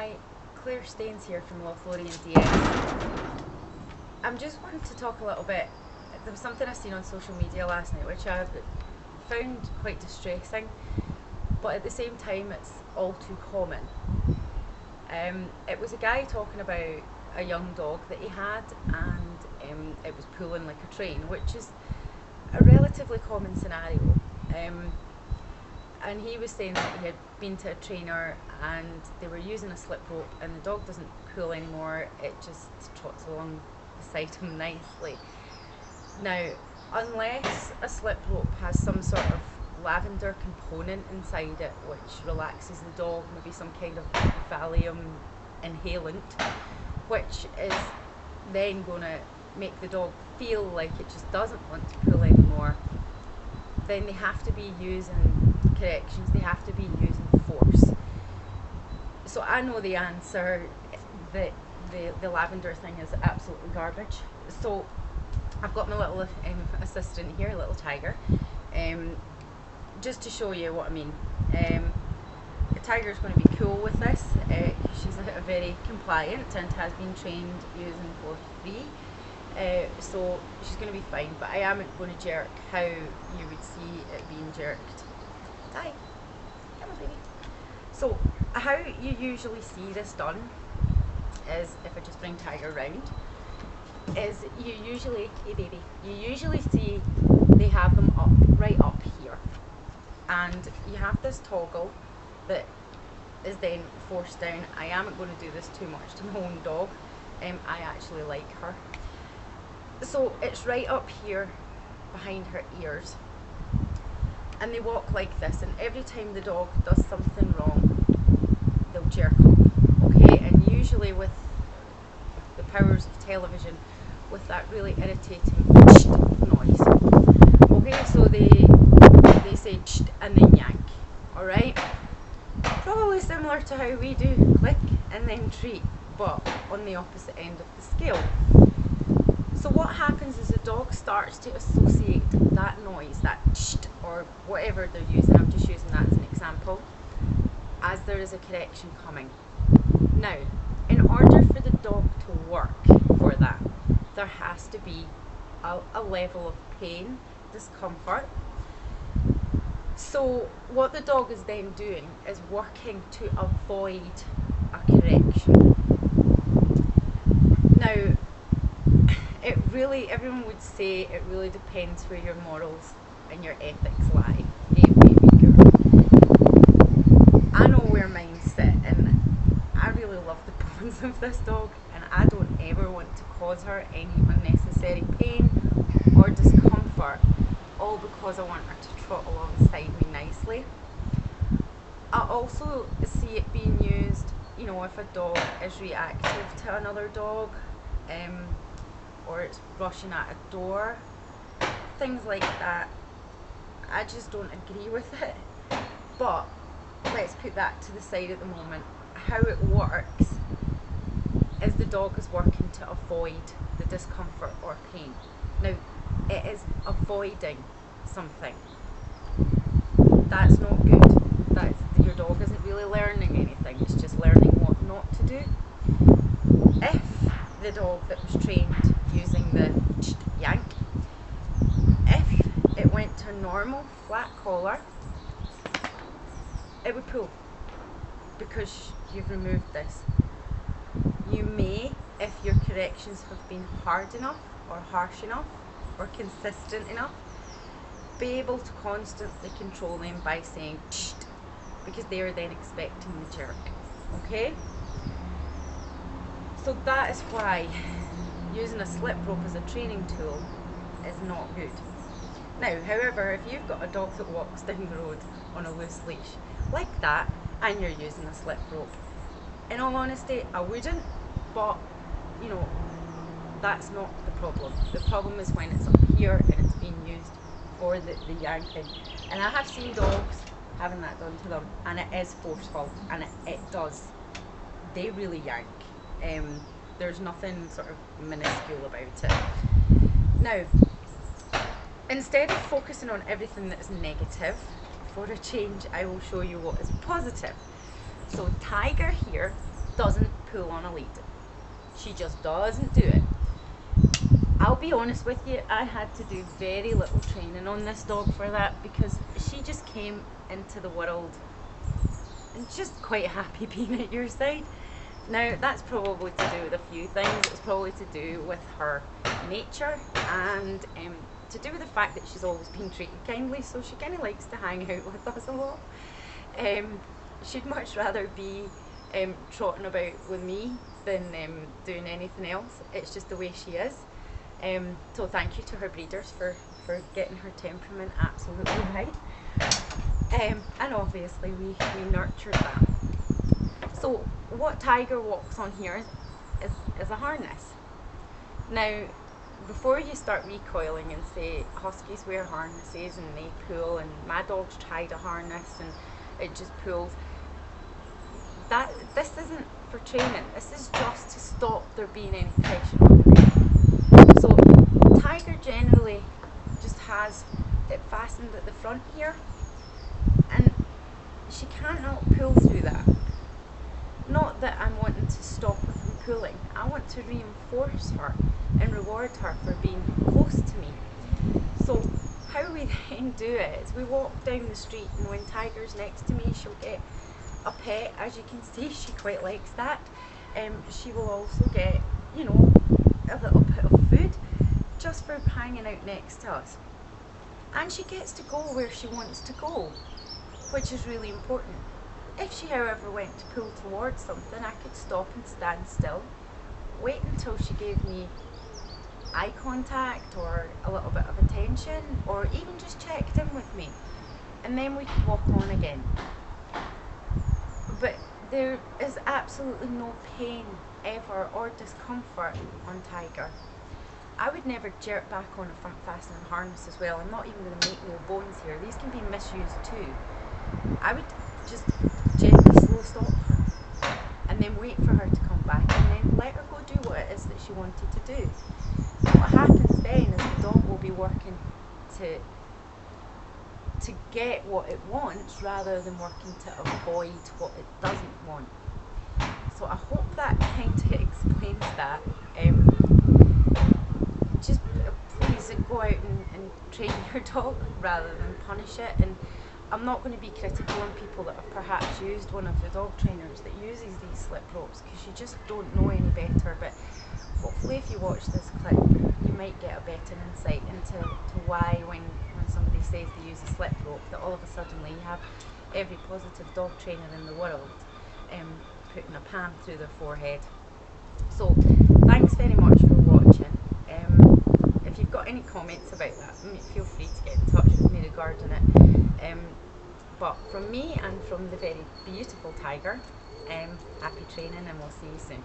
Hi, Claire Staines here from Lothlorien DS. I'm just wanting to talk a little bit. There was something I seen on social media last night which I found quite distressing, but at the same time it's all too common. It was a guy talking about a young dog that he had, and it was pulling like a train, which is a relatively common scenario. And he was saying that he had been to a trainer and they were using a slip rope, and the dog doesn't pull anymore, it just trots along beside him nicely. Now, unless a slip rope has some sort of lavender component inside it which relaxes the dog, maybe some kind of Valium inhalant, which is then going to make the dog feel like it just doesn't want to pull anymore, then they have to be using corrections, they have to be using force. So I know the answer, that the lavender thing is absolutely garbage. So I've got my little assistant here, little Tiger, just to show you what I mean. Tiger's going to be cool with this. She's very compliant and has been trained using for free. So she's going to be fine, but I am going to jerk how you would see it being jerked. Hi, come on baby. So how you usually see this done is, if I just bring Tiger round, is you usually, hey baby, you usually see they have them up, right up here, and you have this toggle that is then forced down. I am going to do this too much to my own dog. I actually like her. So it's right up here behind her ears, and they walk like this, and every time the dog does something wrong they'll jerk up, okay? And usually with the powers of television, with that really irritating noise, okay? So they say and then yank, alright? Probably similar to how we do click and then treat, but on the opposite end of the scale. So what happens is the dog starts to associate that noise, that or whatever they're using, I'm just using that as an example, as there is a correction coming. Now, in order for the dog to work for that, there has to be a level of pain, discomfort. So what the dog is then doing is working to avoid a correction. Now, it really, everyone would say it really depends where your morals and your ethics lie. Hey baby girl. I know where mine sit, and I really love the bones of this dog, and I don't ever want to cause her any unnecessary pain or discomfort, all because I want her to trot alongside me nicely. I also see it being used, you know, if a dog is reactive to another dog, or it's rushing at a door, things like that. I just don't agree with it, but let's put that to the side at the moment. How it works is the dog is working to avoid the discomfort or pain. Now, it is avoiding something. That's not good. Your dog isn't really learning anything, it's just learning what not to do. If the dog that was trained using the yank, if it went to a normal flat collar, it would pull, because you've removed this. You may, if your corrections have been hard enough or harsh enough or consistent enough, be able to constantly control them by saying because they are then expecting the jerk, okay? So that is why using a slip rope as a training tool is not good. Now, however, if you've got a dog that walks down the road on a loose leash like that, and you're using a slip rope, in all honesty, I wouldn't, but you know, that's not the problem. The problem is when it's up here and it's being used for the yanking. And I have seen dogs having that done to them, and it is forceful, and it does. They really yank. There's nothing sort of minuscule about it. Now, instead of focusing on everything that is negative, for a change, I will show you what is positive. So Tiger here doesn't pull on a lead. She just doesn't do it. I'll be honest with you, I had to do very little training on this dog for that, because she just came into the world and just quite happy being at your side. Now, that's probably to do with a few things. It's probably to do with her nature, and to do with the fact that she's always been treated kindly, so she kind of likes to hang out with us a lot. She'd much rather be trotting about with me than doing anything else. It's just the way she is. So thank you to her breeders for getting her temperament absolutely right. And obviously we nurtured that. So what Tiger walks on here is a harness. Now, before you start recoiling and say huskies wear harnesses and they pull, and my dog's tried a harness and it just pulls, this isn't for training. This is just to stop there being any pressure on the neck. So Tiger generally just has it fastened at the front here, and she can't help pull through that. Not that I'm wanting to stop her from pulling. I want to reinforce her and reward her for being close to me. So how we then do it is we walk down the street, and when Tiger's next to me, she'll get a pet. As you can see, she quite likes that. She will also get, you know, a little bit of food just for hanging out next to us. And she gets to go where she wants to go, which is really important. If she, however, went to pull towards something, I could stop and stand still, wait until she gave me eye contact or a little bit of attention, or even just checked in with me, and then we could walk on again. But there is absolutely no pain ever or discomfort on Tiger. I would never jerk back on a front fastening harness as well. I'm not even going to make no bones here. These can be misused too. I would just gently slow stop her and then wait for her to come back, and then let her go do what it is that she wanted to do. What happens then is the dog will be working to get what it wants rather than working to avoid what it doesn't want. So I hope that kind of explains that. Just please go out and train your dog rather than punish it. And I'm not going to be critical on people that have perhaps used one of the dog trainers that uses these slip ropes, because you just don't know any better. But hopefully if you watch this clip, you might get a better insight into why when somebody says they use a slip rope, that all of a sudden you have every positive dog trainer in the world putting a pan through their forehead. So thanks very much for watching. If you've got any comments about that, feel free to get in touch with me regarding it. But from me and from the very beautiful Tiger, happy training, and we'll see you soon.